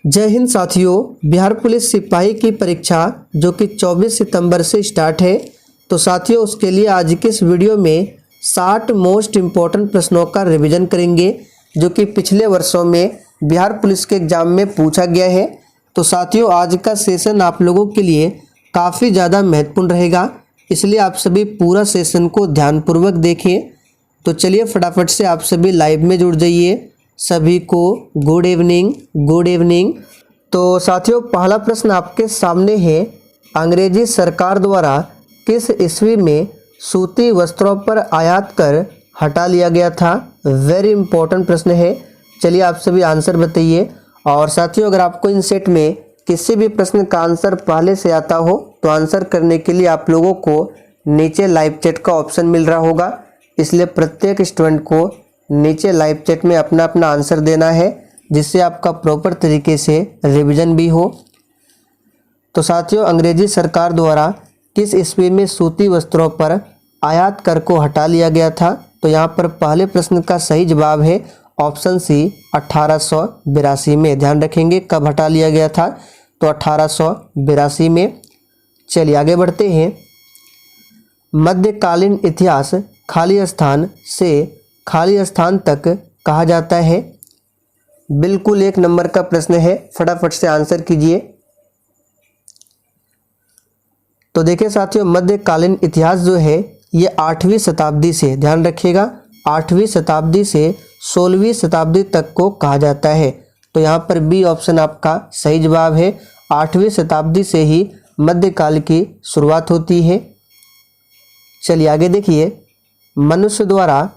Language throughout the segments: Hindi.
जय हिंद साथियों। बिहार पुलिस सिपाही की परीक्षा जो कि 24 सितंबर से स्टार्ट है, तो साथियों उसके लिए आज के इस वीडियो में 60 मोस्ट इम्पॉर्टेंट प्रश्नों का रिवीजन करेंगे जो कि पिछले वर्षों में बिहार पुलिस के एग्ज़ाम में पूछा गया है। तो साथियों आज का सेशन आप लोगों के लिए काफ़ी ज़्यादा महत्वपूर्ण रहेगा, इसलिए आप सभी पूरा सेशन को ध्यानपूर्वक देखें। तो चलिए फटाफट से आप सभी लाइव में जुड़ जाइए। सभी को गुड इवनिंग, गुड इवनिंग। तो साथियों पहला प्रश्न आपके सामने है, अंग्रेजी सरकार द्वारा किस ईस्वी में सूती वस्त्रों पर आयात कर हटा लिया गया था? वेरी इंपॉर्टेंट प्रश्न है। चलिए आप सभी आंसर बताइए। और साथियों अगर आपको इन सेट में किसी भी प्रश्न का आंसर पहले से आता हो तो आंसर करने के लिए आप लोगों को नीचे लाइव चैट का ऑप्शन मिल रहा होगा, इसलिए प्रत्येक स्टूडेंट को नीचे लाइव चैट में अपना अपना आंसर देना है, जिससे आपका प्रॉपर तरीके से रिवीजन भी हो। तो साथियों अंग्रेजी सरकार द्वारा किस ईस्वी में सूती वस्त्रों पर आयात कर को हटा लिया गया था? तो यहाँ पर पहले प्रश्न का सही जवाब है ऑप्शन सी 1882 में। ध्यान रखेंगे कब हटा लिया गया था, तो 1882 में। चलिए आगे बढ़ते हैं। मध्यकालीन इतिहास खाली स्थान से खाली स्थान तक कहा जाता है? बिल्कुल एक नंबर का प्रश्न है, फटाफट से आंसर कीजिए। तो देखिए साथियों मध्यकालीन इतिहास जो है ये 8वीं शताब्दी से, ध्यान रखिएगा 8वीं शताब्दी से 16वीं शताब्दी तक को कहा जाता है। तो यहाँ पर बी ऑप्शन आपका सही जवाब है। 8वीं शताब्दी से ही मध्यकाल की शुरुआत होती है। चलिए आगे देखिए। मनुष्य द्वारा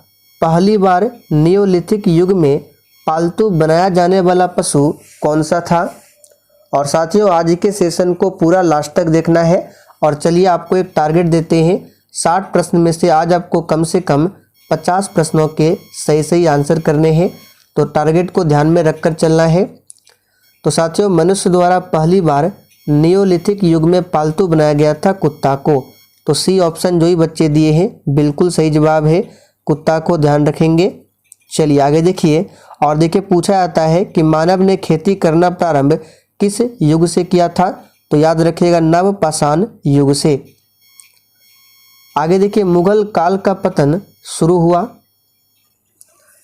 पहली बार नियोलिथिक युग में पालतू बनाया जाने वाला पशु कौन सा था? और साथियों आज के सेशन को पूरा लास्ट तक देखना है। और चलिए आपको एक टारगेट देते हैं, 60 प्रश्न में से आज आपको कम से कम 50 प्रश्नों के सही सही आंसर करने हैं। तो टारगेट को ध्यान में रखकर चलना है। तो साथियों मनुष्य द्वारा पहली बार नियोलिथिक युग में पालतू बनाया गया था कुत्ता को। तो सी ऑप्शन जो ही बच्चे दिए हैं बिल्कुल सही जवाब है, कुत्ता को ध्यान रखेंगे। चलिए आगे देखिए। और देखिए पूछा जाता है कि मानव ने खेती करना प्रारंभ किस युग से किया था? तो याद रखिएगा नवपाषाण युग से। आगे देखिए मुगल काल का पतन शुरू हुआ?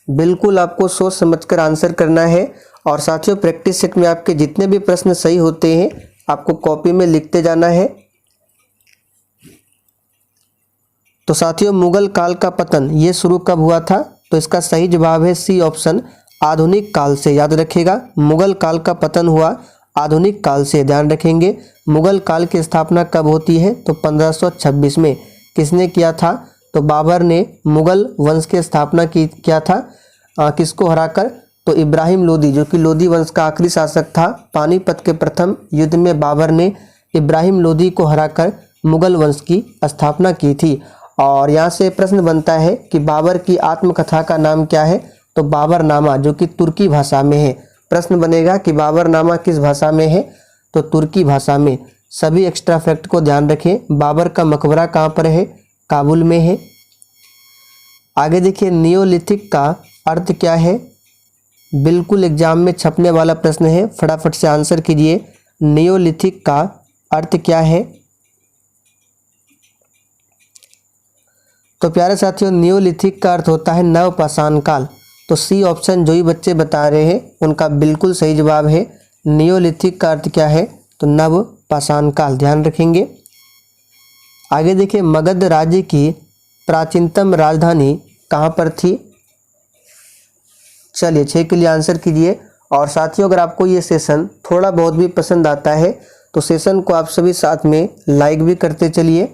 बिल्कुल आपको सोच समझकर आंसर करना है। और साथियों प्रैक्टिस सेट में आपके जितने भी प्रश्न सही होते हैं आपको कॉपी में लिखते जाना है। तो साथियों मुगल काल का पतन ये शुरू कब हुआ था? तो इसका सही जवाब है सी ऑप्शन आधुनिक काल से। याद रखिएगा मुगल काल का पतन हुआ आधुनिक काल से, ध्यान रखेंगे। मुगल काल की स्थापना कब होती है? तो 1526 में। किसने किया था? तो बाबर ने मुगल वंश की स्थापना किया था। किसको हराकर? तो इब्राहिम लोदी, जो कि लोदी वंश का आखिरी शासक था। पानीपत के प्रथम युद्ध में बाबर ने इब्राहिम लोदी को हराकर मुगल वंश की स्थापना की थी। और यहाँ से प्रश्न बनता है कि बाबर की आत्मकथा का नाम क्या है? तो बाबरनामा, जो कि तुर्की भाषा में है। प्रश्न बनेगा कि बाबरनामा किस भाषा में है? तो तुर्की भाषा में। सभी एक्स्ट्रा फैक्ट को ध्यान रखें। बाबर का मकबरा कहाँ पर है? काबुल में है। आगे देखिए नियोलिथिक का अर्थ क्या है? बिल्कुल एग्जाम में छपने वाला प्रश्न है, फटाफट से आंसर कीजिए। नियोलिथिक का अर्थ क्या है? तो प्यारे साथियों नियोलिथिक का अर्थ होता है नवपाषाण काल। तो सी ऑप्शन जो ही बच्चे बता रहे हैं उनका बिल्कुल सही जवाब है। नियोलिथिक का अर्थ क्या है? तो नवपाषाण काल, ध्यान रखेंगे। आगे देखिए मगध राज्य की प्राचीनतम राजधानी कहाँ पर थी? चलिए 6 के लिए आंसर कीजिए। और साथियों अगर आपको ये सेशन थोड़ा बहुत भी पसंद आता है तो सेशन को आप सभी साथ में लाइक भी करते चलिए।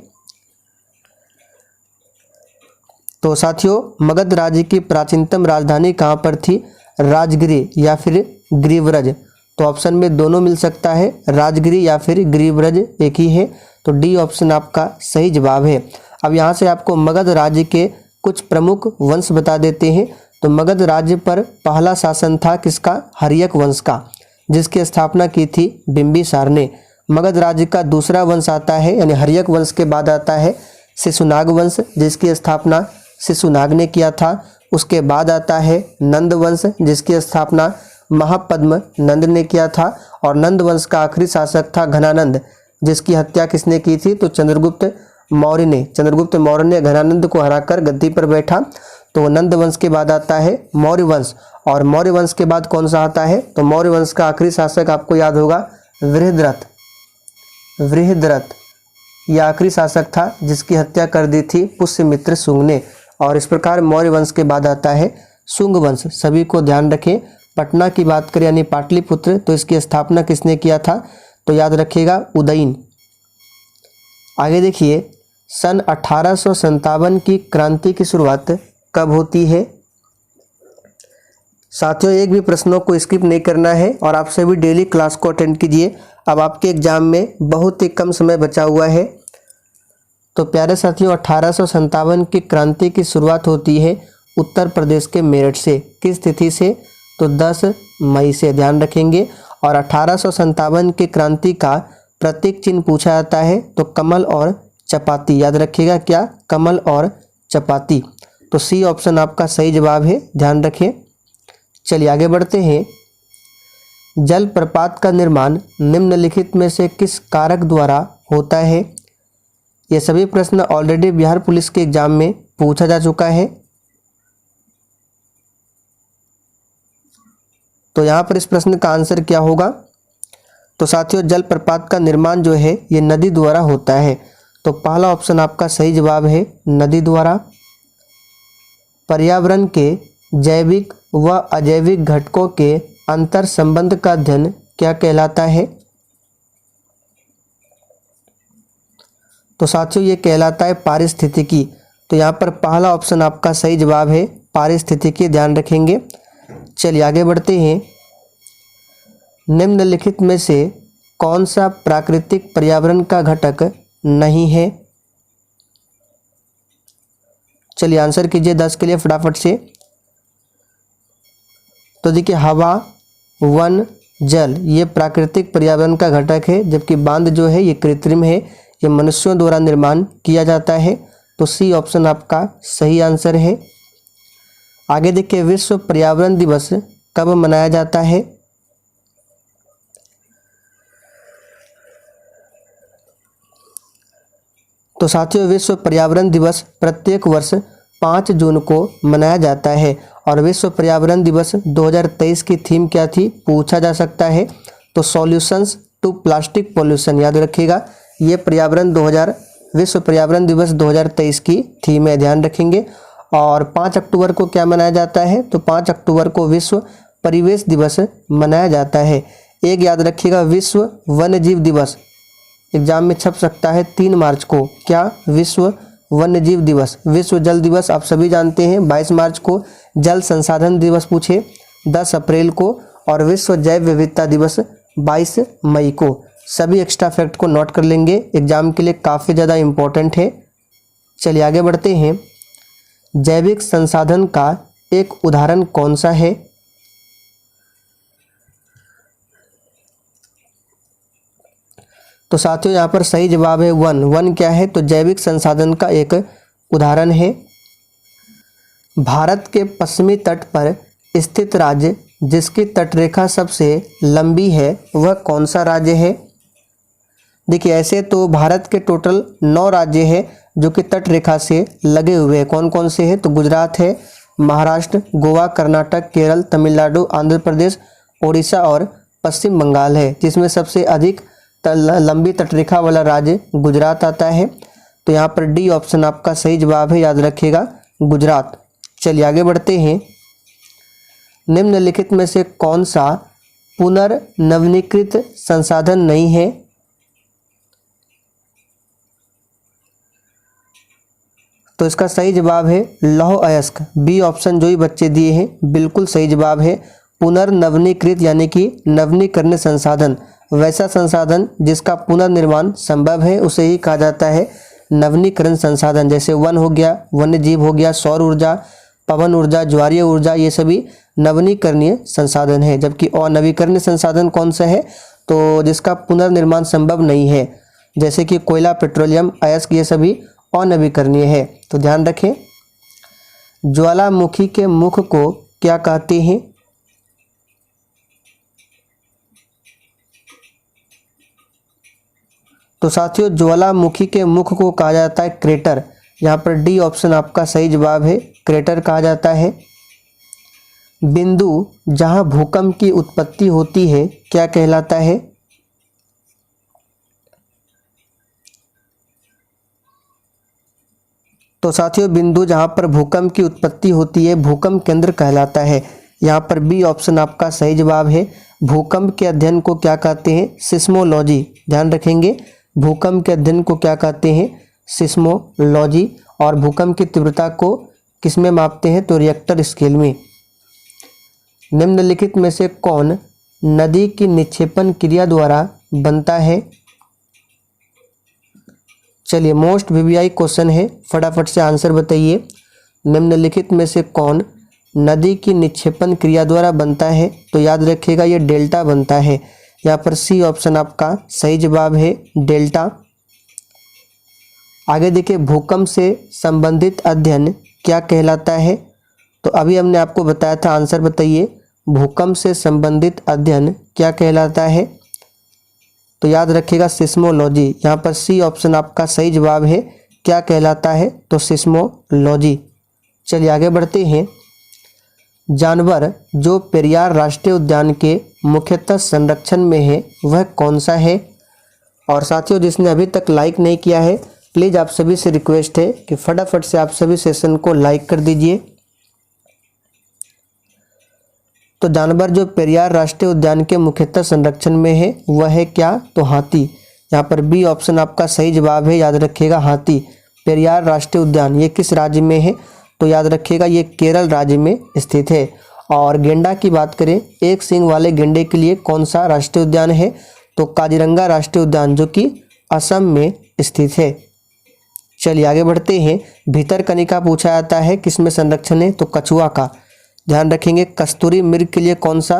तो साथियों मगध राज्य की प्राचीनतम राजधानी कहाँ पर थी? राजगिरी या फिर ग्रीवरज। तो ऑप्शन में दोनों मिल सकता है, राजगिरी या फिर ग्रीवरज एक ही है। तो डी ऑप्शन आपका सही जवाब है। अब यहाँ से आपको मगध राज्य के कुछ प्रमुख वंश बता देते हैं। तो मगध राज्य पर पहला शासन था किसका? हर्यक वंश का, जिसकी स्थापना की थी बिंबिसार ने। मगध राज्य का दूसरा वंश आता है, यानी हर्यक वंश के बाद आता है शिशुनाग वंश, जिसकी स्थापना शिशुनाग ने किया था। उसके बाद आता है नंद वंश, जिसकी स्थापना महापद्म नंद ने किया था। और नंद वंश का आखिरी शासक था घनानंद, जिसकी हत्या किसने की थी? तो चंद्रगुप्त मौर्य ने। चंद्रगुप्त मौर्य ने घनानंद को हराकर गद्दी पर बैठा। तो नंद वंश के बाद आता है मौर्य वंश, और मौर्य वंश के बाद कौन सा आता है? तो मौर्य वंश का आखिरी शासक आपको याद होगा बृहद्रथ। बृहद्रथ ये आखिरी शासक था जिसकी हत्या कर दी थी पुष्यमित्र शुंग ने। और इस प्रकार मौर्य वंश के बाद आता है शुंग वंश। सभी को ध्यान रखें। पटना की बात करें यानी पाटलिपुत्र, तो इसकी स्थापना किसने किया था? तो याद रखिएगा उदयन। आगे देखिए, सन 1857 की क्रांति की शुरुआत कब होती है? साथियों एक भी प्रश्नों को स्किप नहीं करना है और आप सभी डेली क्लास को अटेंड कीजिए। अब आपके एग्जाम में बहुत ही कम समय बचा हुआ है। तो प्यारे साथियों 1857 की क्रांति की शुरुआत होती है उत्तर प्रदेश के मेरठ से। किस तिथि से? तो 10 मई से, ध्यान रखेंगे। और 1857 की क्रांति का प्रतीक चिन्ह पूछा जाता है तो कमल और चपाती। याद रखिएगा क्या? कमल और चपाती। तो सी ऑप्शन आपका सही जवाब है, ध्यान रखें। चलिए आगे बढ़ते हैं। जल प्रपात का निर्माण निम्नलिखित में से किस कारक द्वारा होता है? ये सभी प्रश्न ऑलरेडी बिहार पुलिस के एग्जाम में पूछा जा चुका है। तो यहाँ पर इस प्रश्न का आंसर क्या होगा? तो साथियों जल प्रपात का निर्माण जो है ये नदी द्वारा होता है। तो पहला ऑप्शन आपका सही जवाब है, नदी द्वारा। पर्यावरण के जैविक व अजैविक घटकों के अंतर संबंध का अध्ययन क्या कहलाता है? तो साथियों ये कहलाता है पारिस्थितिकी। तो यहाँ पर पहला ऑप्शन आपका सही जवाब है, पारिस्थितिकी, ध्यान रखेंगे। चलिए आगे बढ़ते हैं। निम्नलिखित में से कौन सा प्राकृतिक पर्यावरण का घटक नहीं है? चलिए आंसर कीजिए 10 के लिए फटाफट से। तो देखिए हवा, वन, जल ये प्राकृतिक पर्यावरण का घटक है, जबकि बांध जो है ये कृत्रिम है, ये मनुष्यों द्वारा निर्माण किया जाता है। तो सी ऑप्शन आपका सही आंसर है। आगे देखिए, विश्व पर्यावरण दिवस कब मनाया जाता है? तो साथियों विश्व पर्यावरण दिवस प्रत्येक वर्ष 5 जून को मनाया जाता है। और विश्व पर्यावरण दिवस 2023 की थीम क्या थी? पूछा जा सकता है। तो सॉल्यूशंस टू प्लास्टिक पॉल्यूशन, याद रखिएगा ये विश्व पर्यावरण दिवस 2023 की थीम है, ध्यान रखेंगे। और 5 अक्टूबर को क्या मनाया जाता है? तो 5 अक्टूबर को विश्व परिवेश दिवस मनाया जाता है। एक याद रखिएगा, विश्व वन्य जीव दिवस एग्जाम में छप सकता है 3 मार्च को। क्या? विश्व वन्य जीव दिवस। विश्व जल दिवस आप सभी जानते हैं 22 मार्च को। जल संसाधन दिवस पूछे 10 अप्रैल को। और विश्व जैव विविधता दिवस 22 मई को। सभी एक्स्ट्रा फैक्ट को नोट कर लेंगे, एग्जाम के लिए काफ़ी ज़्यादा इम्पोर्टेंट है। चलिए आगे बढ़ते हैं। जैविक संसाधन का एक उदाहरण कौन सा है? तो साथियों यहाँ पर सही जवाब है वन। वन क्या है? तो जैविक संसाधन का एक उदाहरण है। भारत के पश्चिमी तट पर स्थित राज्य जिसकी तटरेखा सबसे लंबी है वह कौन सा राज्य है? देखिए ऐसे तो भारत के टोटल 9 राज्य हैं जो कि तट रेखा से लगे हुए हैं। कौन कौन से हैं? तो गुजरात है, महाराष्ट्र, गोवा, कर्नाटक, केरल, तमिलनाडु, आंध्र प्रदेश, ओडिशा और पश्चिम बंगाल है। जिसमें सबसे अधिक लंबी तटरेखा वाला राज्य गुजरात आता है। तो यहाँ पर डी ऑप्शन आपका सही जवाब है, याद रखिएगा गुजरात। चलिए आगे बढ़ते हैं। निम्नलिखित में से कौन सा पुनर्नवीनीकृत संसाधन नहीं है? तो इसका सही जवाब है लौह अयस्क। बी ऑप्शन जो ही बच्चे दिए हैं बिल्कुल सही जवाब है। पुनर्नवीनीकृत यानी कि नवीनीकरण संसाधन, वैसा संसाधन जिसका पुनर्निर्माण संभव है उसे ही कहा जाता है नवीनीकरण संसाधन। जैसे वन हो गया, वन्य जीव हो गया, सौर ऊर्जा, पवन ऊर्जा, ज्वारीय ऊर्जा, ये सभी नवीनीकरणीय संसाधन है। जबकि अनवीकरणीय संसाधन कौन सा है? तो जिसका पुनर्निर्माण संभव नहीं है, जैसे कि कोयला, पेट्रोलियम, अयस्क, ये सभी अनवीकरणीय है। तो ध्यान रखें। ज्वालामुखी के मुख को क्या कहते हैं? तो साथियों ज्वालामुखी के मुख को कहा जाता है क्रेटर। यहाँ पर डी ऑप्शन आपका सही जवाब है, क्रेटर कहा जाता है। बिंदु जहाँ भूकंप की उत्पत्ति होती है क्या कहलाता है? तो साथियों बिंदु जहाँ पर भूकंप की उत्पत्ति होती है भूकंप केंद्र कहलाता है। यहाँ पर बी ऑप्शन आपका सही जवाब है। भूकंप के अध्ययन को क्या कहते हैं? सिस्मोलॉजी। ध्यान रखेंगे, भूकंप के अध्ययन को क्या कहते हैं? सिस्मोलॉजी। और भूकंप की तीव्रता को किसमें मापते हैं? तो रिएक्टर स्केल में। निम्नलिखित में से कौन नदी की निक्षेपण क्रिया द्वारा बनता है? चलिए मोस्ट वीवीआई क्वेश्चन है, फटाफट से आंसर बताइए। निम्नलिखित में से कौन नदी की निक्षेपण क्रिया द्वारा बनता है? तो याद रखिएगा ये डेल्टा बनता है। यहाँ पर सी ऑप्शन आपका सही जवाब है, डेल्टा। आगे देखिए, भूकंप से संबंधित अध्ययन क्या कहलाता है? तो अभी हमने आपको बताया था, आंसर बताइए। भूकंप से संबंधित अध्ययन क्या कहलाता है? तो याद रखिएगा सिस्मोलॉजी। यहाँ पर सी ऑप्शन आपका सही जवाब है। क्या कहलाता है? तो सिस्मोलॉजी। चलिए आगे बढ़ते हैं। जानवर जो पेरियार राष्ट्रीय उद्यान के मुख्यतः संरक्षण में है वह कौन सा है? और साथियों जिसने अभी तक लाइक नहीं किया है प्लीज़ आप सभी से रिक्वेस्ट है कि फटाफट से आप सभी सेशन को लाइक कर दीजिए। तो जानवर जो पेरियार राष्ट्रीय उद्यान के मुख्यतः संरक्षण में है वह है क्या? तो हाथी। यहाँ पर बी ऑप्शन आपका सही जवाब है, याद रखिएगा हाथी। पेरियार राष्ट्रीय उद्यान ये किस राज्य में है? तो याद रखिएगा ये केरल राज्य में स्थित है। और गेंडा की बात करें, एक सींग वाले गेंडे के लिए कौन सा राष्ट्रीय उद्यान है? तो काजीरंगा राष्ट्रीय उद्यान जो कि असम में स्थित है। चलिए आगे बढ़ते हैं। भीतरकनिका पूछा जाता है, किसमें संरक्षण है? तो कछुआ का। ध्यान रखेंगे। कस्तूरी मृग के लिए कौन सा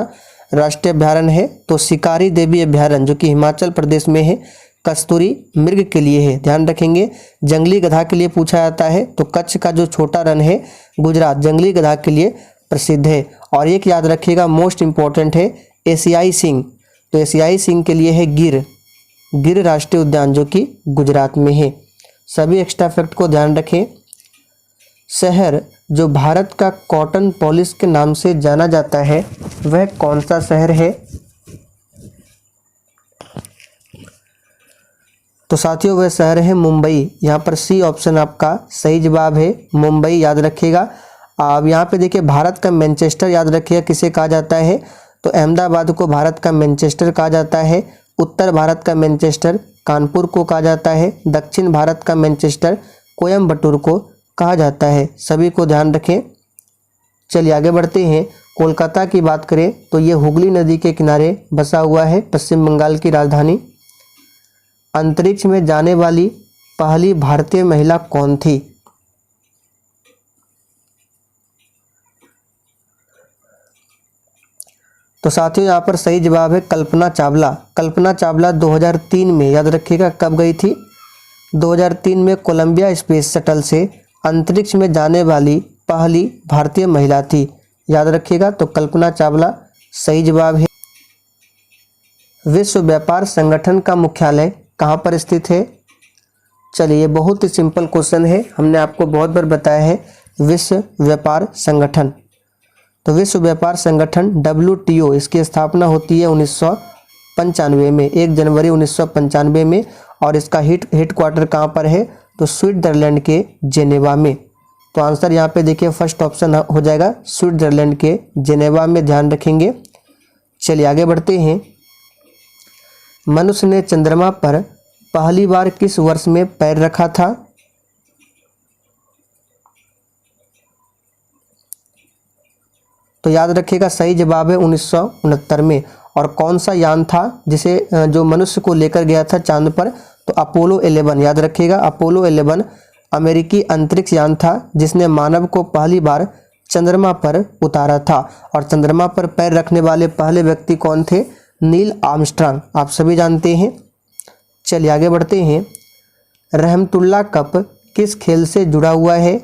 राष्ट्रीय अभ्यारण्य है? तो शिकारी देवी अभ्यारण्य जो कि हिमाचल प्रदेश में है, कस्तूरी मृग के लिए है। ध्यान रखेंगे। जंगली गधा के लिए पूछा जाता है, तो कच्छ का जो छोटा रण है गुजरात जंगली गधा के लिए प्रसिद्ध है। और एक याद रखिएगा मोस्ट इम्पोर्टेंट है एशियाई सिंह। तो एशियाई सिंह के लिए है गिर राष्ट्रीय उद्यान जो कि गुजरात में है। सभी एक्स्ट्रा फैक्ट को ध्यान रखें। शहर जो भारत का कॉटन पॉलिश के नाम से जाना जाता है वह कौन सा शहर है? तो साथियों वह शहर है मुंबई। यहाँ पर सी ऑप्शन आपका सही जवाब है, मुंबई। याद रखिएगा। अब यहाँ पे देखिए भारत का मैनचेस्टर याद रखिएगा किसे कहा जाता है? तो अहमदाबाद को भारत का मैनचेस्टर कहा जाता है। उत्तर भारत का मैनचेस्टर कानपुर को कहा जाता है। दक्षिण भारत का मैनचेस्टर कोयम्बटूर को कहा जाता है। सभी को ध्यान रखें। चलिए आगे बढ़ते हैं। कोलकाता की बात करें तो ये हुगली नदी के किनारे बसा हुआ है, पश्चिम बंगाल की राजधानी। अंतरिक्ष में जाने वाली पहली भारतीय महिला कौन थी? तो साथियों यहाँ पर सही जवाब है कल्पना चावला। कल्पना चावला 2003 में, याद रखिएगा कब गई थी? 2003 में कोलंबिया स्पेस शटल से अंतरिक्ष में जाने वाली पहली भारतीय महिला थी। याद रखिएगा। तो कल्पना चावला सही जवाब है। विश्व व्यापार संगठन का मुख्यालय कहाँ पर स्थित है? चलिए ये बहुत ही सिंपल क्वेश्चन है, हमने आपको बहुत बार बताया है। विश्व व्यापार संगठन, तो विश्व व्यापार संगठन WTO इसकी स्थापना होती है 1995 में, 1 जनवरी 1995 में। और इसका हेडक्वार्टर कहाँ पर है? तो स्विट्जरलैंड के जेनेवा में। तो आंसर यहाँ पे देखिए फर्स्ट ऑप्शन हो जाएगा, स्विट्जरलैंड के जेनेवा में। ध्यान रखेंगे। चलिए आगे बढ़ते हैं। मनुष्य ने चंद्रमा पर पहली बार किस वर्ष में पैर रखा था? तो याद रखिएगा सही जवाब है 1969 में। और कौन सा यान था जिसे जो मनुष्य को लेकर गया था चांद पर? तो अपोलो 11। याद रखिएगा अपोलो 11 अमेरिकी अंतरिक्ष यान था जिसने मानव को पहली बार चंद्रमा पर उतारा था। और चंद्रमा पर पैर रखने वाले पहले व्यक्ति कौन थे? नील आर्मस्ट्रांग, आप सभी जानते हैं। चलिए आगे बढ़ते हैं। रहमतुल्लाह कप किस खेल से जुड़ा हुआ है?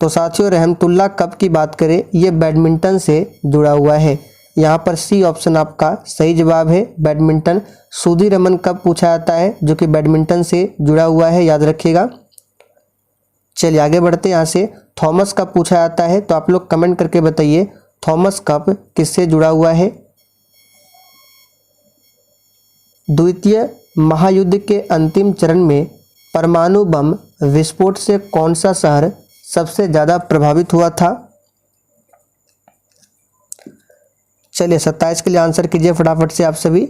तो साथियों रहमतुल्लाह कप की बात करें ये बैडमिंटन से जुड़ा हुआ है। यहाँ पर सी ऑप्शन आपका सही जवाब है, बैडमिंटन। सुधीरमन कब पूछा जाता है, जो कि बैडमिंटन से जुड़ा हुआ है, याद रखिएगा। चलिए आगे बढ़ते हैं यहाँ से। थॉमस कप पूछा जाता है, तो आप लोग कमेंट करके बताइए थॉमस कप किससे जुड़ा हुआ है। द्वितीय महायुद्ध के अंतिम चरण में परमाणु बम विस्फोट से कौन सा शहर सबसे ज़्यादा प्रभावित हुआ था। चलिए 27 के लिए आंसर कीजिए फटाफट से आप सभी।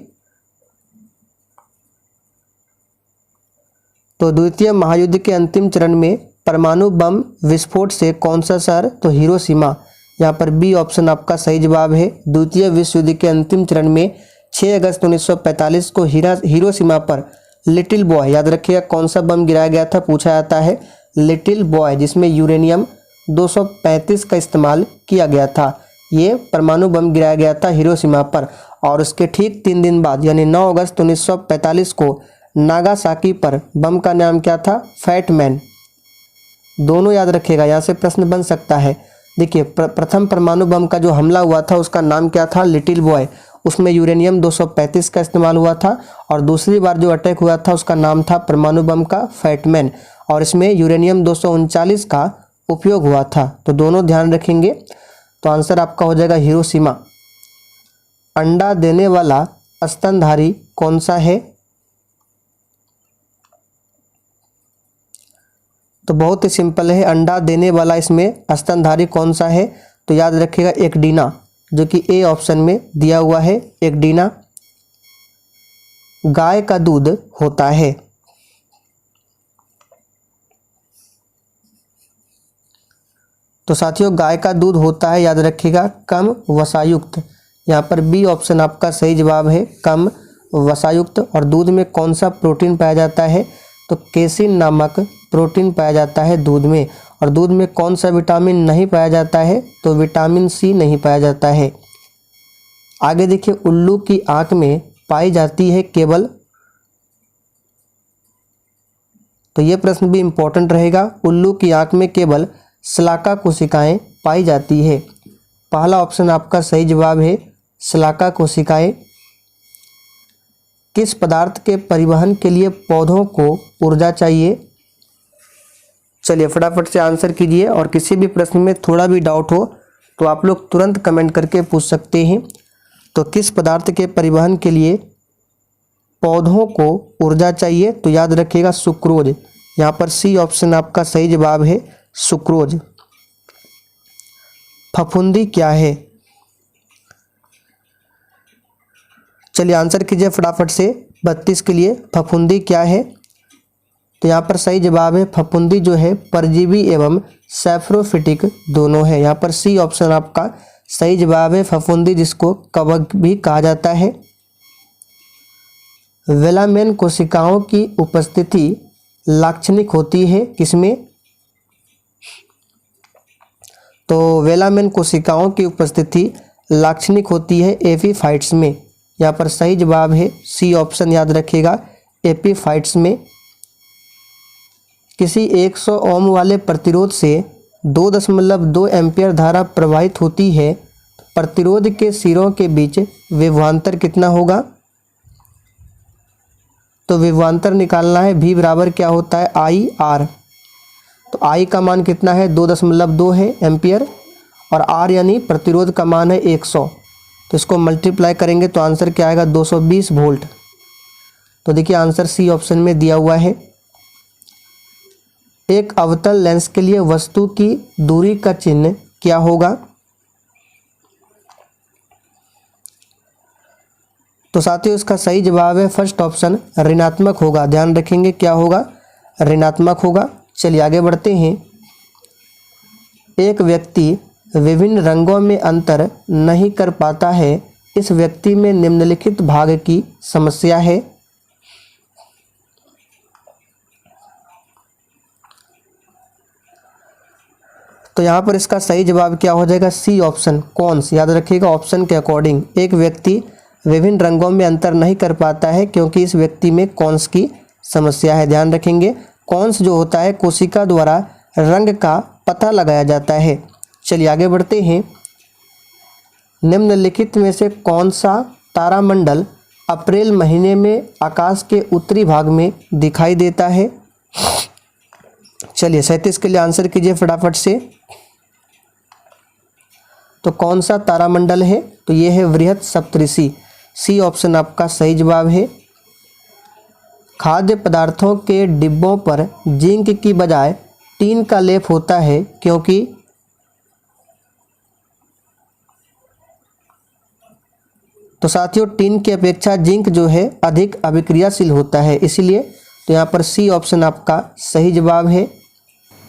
तो द्वितीय महायुद्ध के अंतिम चरण में परमाणु बम विस्फोट से कौन सा शहर, तो हिरोशिमा। यहाँ पर बी ऑप्शन आपका सही जवाब है। द्वितीय विश्व युद्ध के अंतिम चरण में 6 अगस्त 1945 को हिरोशिमा पर लिटिल बॉय, याद रखिएगा कौन सा बम गिराया गया था, पूछा जाता है लिटिल बॉय, जिसमें यूरेनियम 235 का इस्तेमाल किया गया था। ये परमाणु बम गिराया गया था हिरोशिमा पर। और उसके ठीक 3 दिन बाद यानी 9 अगस्त 1945 को नागासाकी पर बम का नाम क्या था, फैट मैन। दोनों याद रखिएगा, यहाँ से प्रश्न बन सकता है। देखिए प्रथम परमाणु बम का जो हमला हुआ था उसका नाम क्या था, लिटिल बॉय, उसमें यूरेनियम 235 का इस्तेमाल हुआ था। और दूसरी बार जो अटैक हुआ था उसका नाम था परमाणु बम का फैटमैन, और इसमें यूरेनियम 239 का उपयोग हुआ था। तो दोनों ध्यान रखेंगे। तो आंसर आपका हो जाएगा हिरोशिमा। अंडा देने वाला स्तनधारी कौन सा है, तो बहुत ही सिंपल है, अंडा देने वाला इसमें स्तनधारी कौन सा है, तो याद रखिएगा एक्डीना, जो कि ए ऑप्शन में दिया हुआ है, एक्डीना। गाय का दूध होता है, तो साथियों गाय का दूध होता है, याद रखिएगा कम वसायुक्त। यहाँ पर बी ऑप्शन आपका सही जवाब है, कम वसायुक्त। और दूध में कौन सा प्रोटीन पाया जाता है, तो केसिन नामक प्रोटीन पाया जाता है दूध में। और दूध में कौन सा विटामिन नहीं पाया जाता है, तो विटामिन सी नहीं पाया जाता है। आगे देखिए, उल्लू की आंख में पाई जाती है केवल, तो ये प्रश्न भी इंपॉर्टेंट रहेगा। उल्लू की आंख में केवल शलाका कोशिकाएं पाई जाती है। पहला ऑप्शन आपका सही जवाब है, शलाका कोशिकाएं। किस पदार्थ के परिवहन के लिए पौधों को ऊर्जा चाहिए। चलिए फटाफट से आंसर कीजिए, और किसी भी प्रश्न में थोड़ा भी डाउट हो तो आप लोग तुरंत कमेंट करके पूछ सकते हैं। तो किस पदार्थ के परिवहन के लिए पौधों को ऊर्जा चाहिए, तो याद रखिएगा सुक्रोज। यहाँ पर सी ऑप्शन आपका सही जवाब है, सुक्रोज। फफूंदी क्या है, चलिए आंसर कीजिए फटाफट से 32 के लिए। फफूंदी क्या है, तो यहाँ पर सही जवाब है फफूंदी जो है परजीवी एवं सैप्रोफिटिक दोनों है। यहाँ पर सी ऑप्शन आपका सही जवाब है, फफूंदी जिसको कवक भी कहा जाता है। वेलामेन कोशिकाओं की उपस्थिति लाक्षणिक होती है किसमें, तो वेलामेन कोशिकाओं की उपस्थिति लाक्षणिक होती है एपीफाइट्स में। यहाँ पर सही जवाब है सी ऑप्शन, याद रखिएगा एपीफाइट्स में। किसी 100 ओम वाले प्रतिरोध से 2.2 एम्पियर धारा प्रवाहित होती है, प्रतिरोध के सिरों के बीच विभवांतर कितना होगा, तो विभवांतर निकालना है। भी बराबर क्या होता है, आई आर। तो आई का मान कितना है, 2.2 है एम्पियर, और आर यानी प्रतिरोध का मान है 100। तो इसको मल्टीप्लाई करेंगे तो आंसर क्या आएगा, 220 वोल्ट। तो देखिए आंसर सी ऑप्शन में दिया हुआ है। एक अवतल लेंस के लिए वस्तु की दूरी का चिन्ह क्या होगा, तो साथियों इसका सही जवाब है फर्स्ट ऑप्शन, ऋणात्मक होगा। ध्यान रखेंगे क्या होगा, ऋणात्मक होगा। चलिए आगे बढ़ते हैं। एक व्यक्ति विभिन्न रंगों में अंतर नहीं कर पाता है, इस व्यक्ति में निम्नलिखित भाग की समस्या है। तो यहाँ पर इसका सही जवाब क्या हो जाएगा, सी ऑप्शन कौन्स। याद रखिएगा ऑप्शन के अकॉर्डिंग एक व्यक्ति विभिन्न रंगों में अंतर नहीं कर पाता है क्योंकि इस व्यक्ति में कौन्स की समस्या है। ध्यान रखेंगे कौन्स जो होता है कोशिका द्वारा रंग का पता लगाया जाता है। चलिए आगे बढ़ते हैं। निम्नलिखित में से कौन सा तारामंडल अप्रैल महीने में आकाश के उत्तरी भाग में दिखाई देता है? चलिए 37 के लिए आंसर कीजिए फटाफट से। तो कौन सा तारामंडल है? तो ये है वृहत सप्तऋषि। सी ऑप्शन आपका सही जवाब है। खाद्य पदार्थों के डिब्बों पर जिंक की बजाय टीन का लेप होता है क्योंकि? तो साथियों टीन की अपेक्षा जिंक जो है अधिक अभिक्रियाशील होता है, इसलिए। तो यहाँ पर सी ऑप्शन आपका सही जवाब है।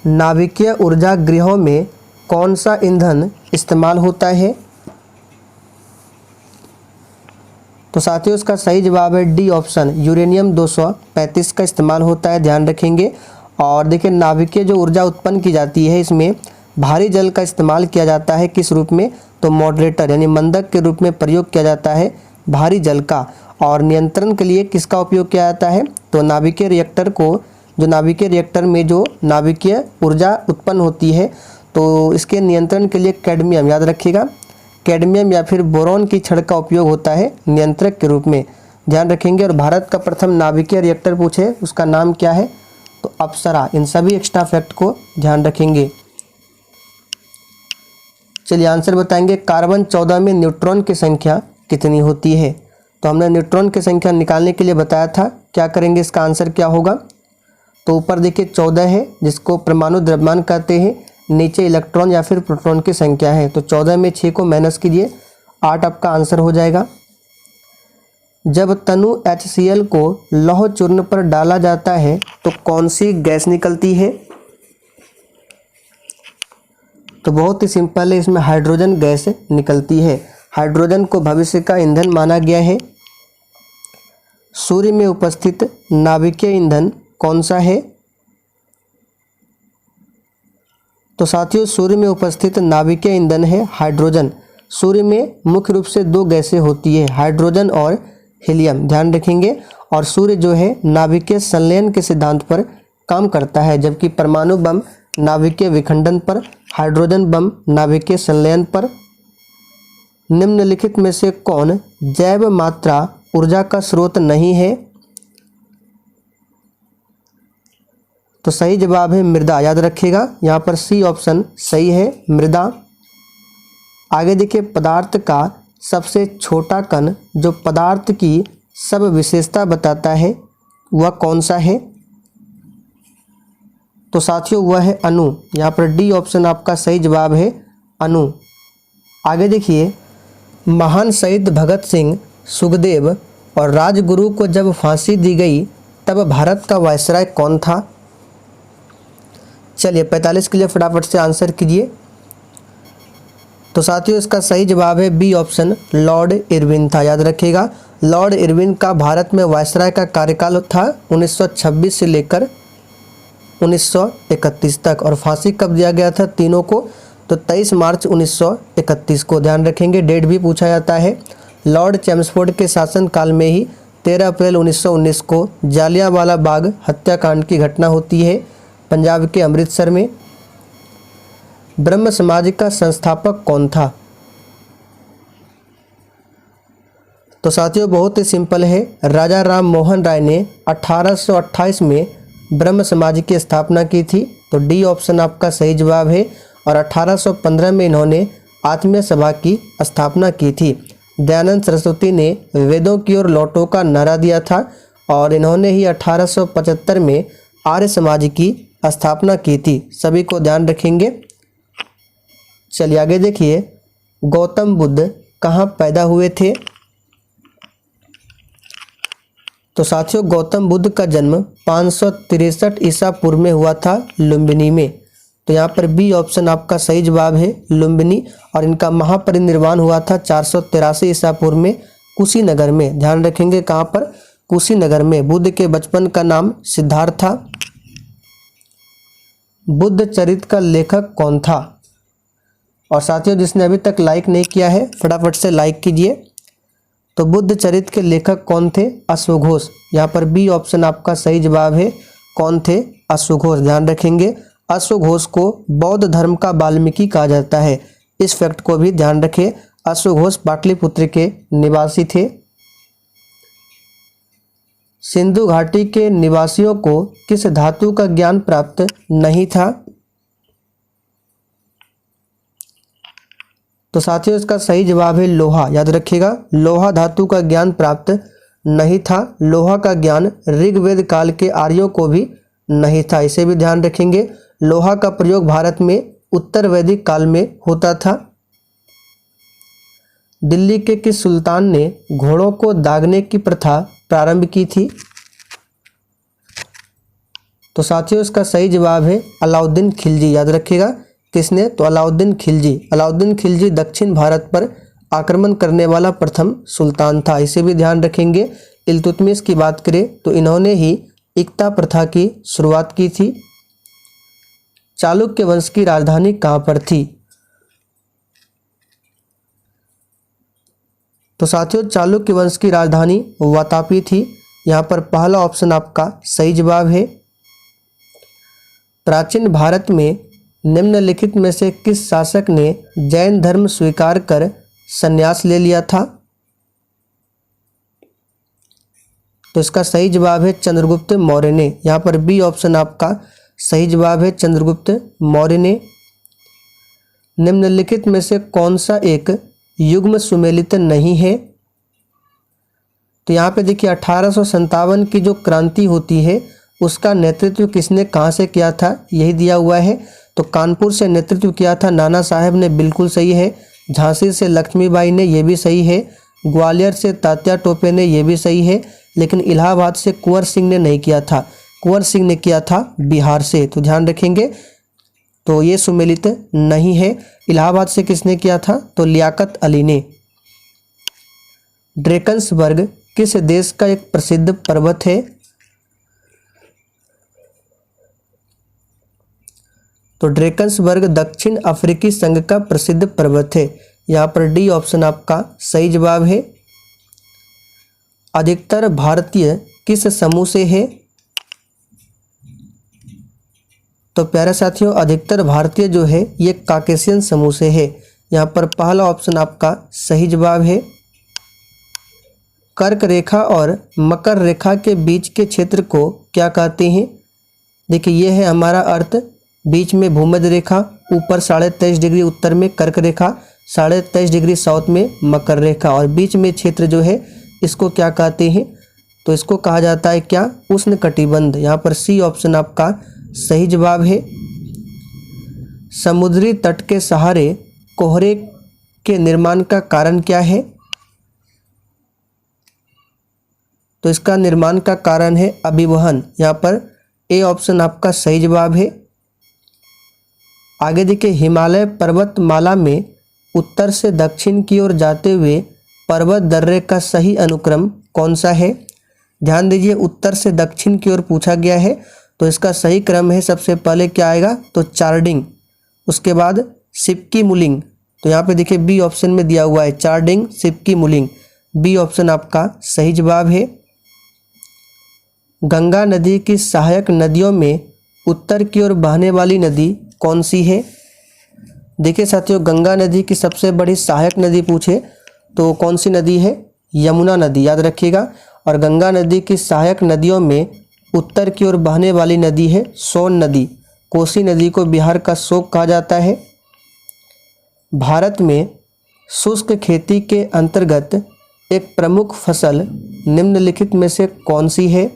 नाभिकीय ऊर्जा गृहों में कौन सा ईंधन इस्तेमाल होता है? तो साथियों इसका सही जवाब है डी ऑप्शन, यूरेनियम 235 का इस्तेमाल होता है, ध्यान रखेंगे। और देखिए नाभिकीय जो ऊर्जा उत्पन्न की जाती है इसमें भारी जल का इस्तेमाल किया जाता है, किस रूप में? तो मॉडरेटर यानी मंदक के रूप में प्रयोग किया जाता है भारी जल का। और नियंत्रण के लिए किसका उपयोग किया जाता है? तो नाभिकीय रिएक्टर को, जो नाभिकीय रिएक्टर में जो नाभिकीय ऊर्जा उत्पन्न होती है तो इसके नियंत्रण के लिए कैडमियम, याद रखिएगा, कैडमियम या फिर बोरॉन की छड़ का उपयोग होता है नियंत्रक के रूप में, ध्यान रखेंगे। और भारत का प्रथम नाभिकीय रिएक्टर पूछे उसका नाम क्या है? तो अप्सरा। इन सभी एक्स्ट्रा फैक्ट को ध्यान रखेंगे। चलिए आंसर बताएंगे। कार्बन 14 में न्यूट्रॉन की संख्या कितनी होती है? तो हमने न्यूट्रॉन की संख्या निकालने के लिए बताया था, क्या करेंगे, इसका आंसर क्या होगा? तो ऊपर देखिए 14 है जिसको परमाणु द्रव्यमान कहते हैं, नीचे इलेक्ट्रॉन या फिर प्रोटॉन की संख्या है। तो 14 में 6 को माइनस कीजिए, 8 आपका आंसर हो जाएगा। जब तनु HCl को लौह चूर्ण पर डाला जाता है तो कौन सी गैस निकलती है? तो बहुत ही सिंपल है, इसमें हाइड्रोजन गैस निकलती है। हाइड्रोजन को भविष्य का ईंधन माना गया है। सूर्य में उपस्थित नाभिकीय ईंधन कौन सा है? तो साथियों सूर्य में उपस्थित नाभिकीय ईंधन है हाइड्रोजन। सूर्य में मुख्य रूप से 2 गैसें होती है, हाइड्रोजन और हीलियम, ध्यान रखेंगे। और सूर्य जो है नाभिकीय संलयन के सिद्धांत पर काम करता है, जबकि परमाणु बम नाभिकीय विखंडन पर, हाइड्रोजन बम नाभिकीय संलयन पर। निम्नलिखित में से कौन जैव मात्रा ऊर्जा का स्रोत नहीं है? तो सही जवाब है मृदा, याद रखिएगा, यहाँ पर सी ऑप्शन सही है, मृदा। आगे देखिए पदार्थ का सबसे छोटा कण जो पदार्थ की सब विशेषता बताता है वह कौन सा है? तो साथियों वह है अणु। यहाँ पर डी ऑप्शन आपका सही जवाब है, अणु। आगे देखिए महान शहीद भगत सिंह, सुखदेव और राजगुरु को जब फांसी दी गई तब भारत का वायसराय कौन था? चलिए 45 के लिए फटाफट से आंसर कीजिए। तो साथियों इसका सही जवाब है बी ऑप्शन, लॉर्ड इरविन था, याद रखिएगा। लॉर्ड इरविन का भारत में वायसराय का कार्यकाल था 1926 से लेकर 1931 तक। और फांसी कब दिया गया था तीनों को? तो 23 मार्च 1931 को, ध्यान रखेंगे, डेट भी पूछा जाता है। लॉर्ड चैम्सफोर्ड के शासनकाल में ही 13 अप्रैल 1919 को जालियांवाला बाग हत्याकांड की घटना होती है पंजाब के अमृतसर में। ब्रह्म समाज का संस्थापक कौन था? तो साथियों बहुत ही सिंपल है, राजा राम मोहन राय ने 1828 में ब्रह्म समाज की स्थापना की थी। तो डी ऑप्शन आपका सही जवाब है। और 1815 में इन्होंने आत्मीय सभा की स्थापना की थी। दयानंद सरस्वती ने वेदों की ओर लौटो का नारा दिया था और इन्होंने ही 1875 में आर्य समाज की स्थापना की थी। सभी को ध्यान रखेंगे। चलिए आगे देखिए गौतम बुद्ध कहाँ पैदा हुए थे? तो साथियों गौतम बुद्ध का जन्म 563 ईसा पूर्व में हुआ था लुम्बिनी में। तो यहाँ पर बी ऑप्शन आपका सही जवाब है, लुम्बिनी। और इनका महापरिनिर्वाण हुआ था 483 ईसा पूर्व में कुशीनगर में, ध्यान रखेंगे कहाँ पर? कुशीनगर में। बुद्ध के बचपन का नाम सिद्धार्थ था। बुद्ध चरित्र का लेखक कौन था? और साथियों जिसने अभी तक लाइक नहीं किया है फटाफट से लाइक कीजिए। तो बुद्ध चरित्र के लेखक कौन थे? अश्वघोष। यहाँ पर बी ऑप्शन आपका सही जवाब है। कौन थे? अश्वघोष, ध्यान रखेंगे। अश्वघोष को बौद्ध धर्म का वाल्मीकि कहा जाता है, इस फैक्ट को भी ध्यान रखें। अश्वघोष पाटलिपुत्र के निवासी थे। सिंधु घाटी के निवासियों को किस धातु का ज्ञान प्राप्त नहीं था? तो साथियों इसका सही जवाब है लोहा। याद रखिएगा, लोहा धातु का ज्ञान प्राप्त नहीं था। लोहा का ज्ञान ऋग्वेद काल के आर्यों को भी नहीं था, इसे भी ध्यान रखेंगे। लोहा का प्रयोग भारत में उत्तर वैदिक काल में होता था। दिल्ली के किस सुल्तान ने घोड़ों को दागने की प्रथा प्रारंभ की थी? तो साथियों इसका सही जवाब है अलाउद्दीन खिलजी। याद रखिएगा, किसने? तो अलाउद्दीन खिलजी। अलाउद्दीन खिलजी दक्षिण भारत पर आक्रमण करने वाला प्रथम सुल्तान था, इसे भी ध्यान रखेंगे। इल्तुतमिश की बात करें तो इन्होंने ही इक्ता प्रथा की शुरुआत की थी। चालुक्य वंश की राजधानी कहाँ पर थी? तो साथियों चालुक्य वंश की राजधानी वातापी थी। यहाँ पर पहला ऑप्शन आपका सही जवाब है। प्राचीन भारत में निम्नलिखित में से किस शासक ने जैन धर्म स्वीकार कर संन्यास ले लिया था? तो इसका सही जवाब है चंद्रगुप्त मौर्य ने। यहाँ पर बी ऑप्शन आपका सही जवाब है, चंद्रगुप्त मौर्य ने। निम्नलिखित में से कौन सा एक युग्म सुमेलित नहीं है? तो यहाँ पे देखिए 1857 की जो क्रांति होती है उसका नेतृत्व किसने कहाँ से किया था, यही दिया हुआ है। तो कानपुर से नेतृत्व किया था नाना साहेब ने, बिल्कुल सही है। झांसी से लक्ष्मीबाई ने, ये भी सही है। ग्वालियर से तात्या टोपे ने, ये भी सही है। लेकिन इलाहाबाद से कुंवर सिंह ने नहीं किया था, कुंवर सिंह ने किया था बिहार से, तो ध्यान रखेंगे। तो ये सुमेलित नहीं है। इलाहाबाद से किसने किया था? तो लियाकत अली ने। ड्रेकन्सबर्ग किस देश का एक प्रसिद्ध पर्वत है? तो ड्रेकन्सबर्ग दक्षिण अफ्रीकी संघ का प्रसिद्ध पर्वत है। यहाँ पर डी ऑप्शन आपका सही जवाब है। अधिकतर भारतीय किस समूह से है? तो प्यारे साथियों अधिकतर भारतीय जो है ये काकेशियन समूह से है। यहाँ पर पहला ऑप्शन आपका सही जवाब है। कर्क रेखा और मकर रेखा के बीच के क्षेत्र को क्या कहते हैं? देखिए ये है हमारा अर्थ, बीच में भूमध्य रेखा, ऊपर 23.5 डिग्री उत्तर में कर्क रेखा, 23.5 डिग्री साउथ में मकर रेखा, और बीच में क्षेत्र जो है इसको क्या कहते हैं? तो इसको कहा जाता है क्या? उष्ण कटिबंध। यहाँ पर सी ऑप्शन आपका सही जवाब है। समुद्री तट के सहारे कोहरे के निर्माण का कारण क्या है? तो इसका निर्माण का कारण है अभिवहन। यहाँ पर ए ऑप्शन आपका सही जवाब है। आगे देखिए हिमालय पर्वतमाला में उत्तर से दक्षिण की ओर जाते हुए पर्वत दर्रे का सही अनुक्रम कौन सा है? ध्यान दीजिए उत्तर से दक्षिण की ओर पूछा गया है, तो इसका सही क्रम है सबसे पहले क्या आएगा? तो चार्डिंग, उसके बाद सिपकी मुलिंग। तो यहाँ पे देखिए बी ऑप्शन में दिया हुआ है चार्डिंग सिपकी मुलिंग, बी ऑप्शन आपका सही जवाब है। गंगा नदी की सहायक नदियों में उत्तर की ओर बहने वाली नदी कौन सी है? देखिए साथियों गंगा नदी की सबसे बड़ी सहायक नदी पूछे तो कौन सी नदी है? यमुना नदी, याद रखिएगा। और गंगा नदी की सहायक नदियों में उत्तर की ओर बहने वाली नदी है सोन नदी। कोसी नदी को बिहार का शोक कहा जाता है। भारत में शुष्क खेती के अंतर्गत एक प्रमुख फसल निम्नलिखित में से कौन सी है?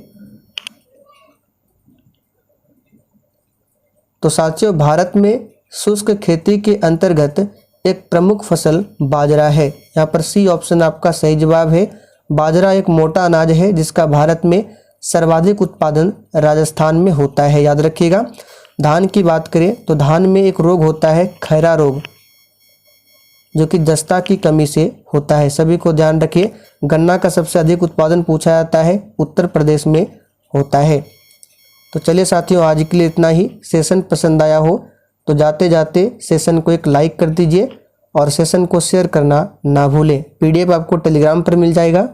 तो साथियों भारत में शुष्क खेती के अंतर्गत एक प्रमुख फसल बाजरा है। यहाँ पर सी ऑप्शन आपका सही जवाब है। बाजरा एक मोटा अनाज है जिसका भारत में सर्वाधिक उत्पादन राजस्थान में होता है, याद रखिएगा। धान की बात करें तो धान में एक रोग होता है खैरा रोग, जो कि जस्ता की कमी से होता है, सभी को ध्यान रखिए। गन्ना का सबसे अधिक उत्पादन पूछा जाता है उत्तर प्रदेश में होता है। तो चलिए साथियों आज के लिए इतना ही। सेशन पसंद आया हो तो जाते जाते सेशन को एक लाइक कर दीजिए और सेशन को शेयर करना ना भूलें। पीडीएफ आपको टेलीग्राम पर मिल जाएगा।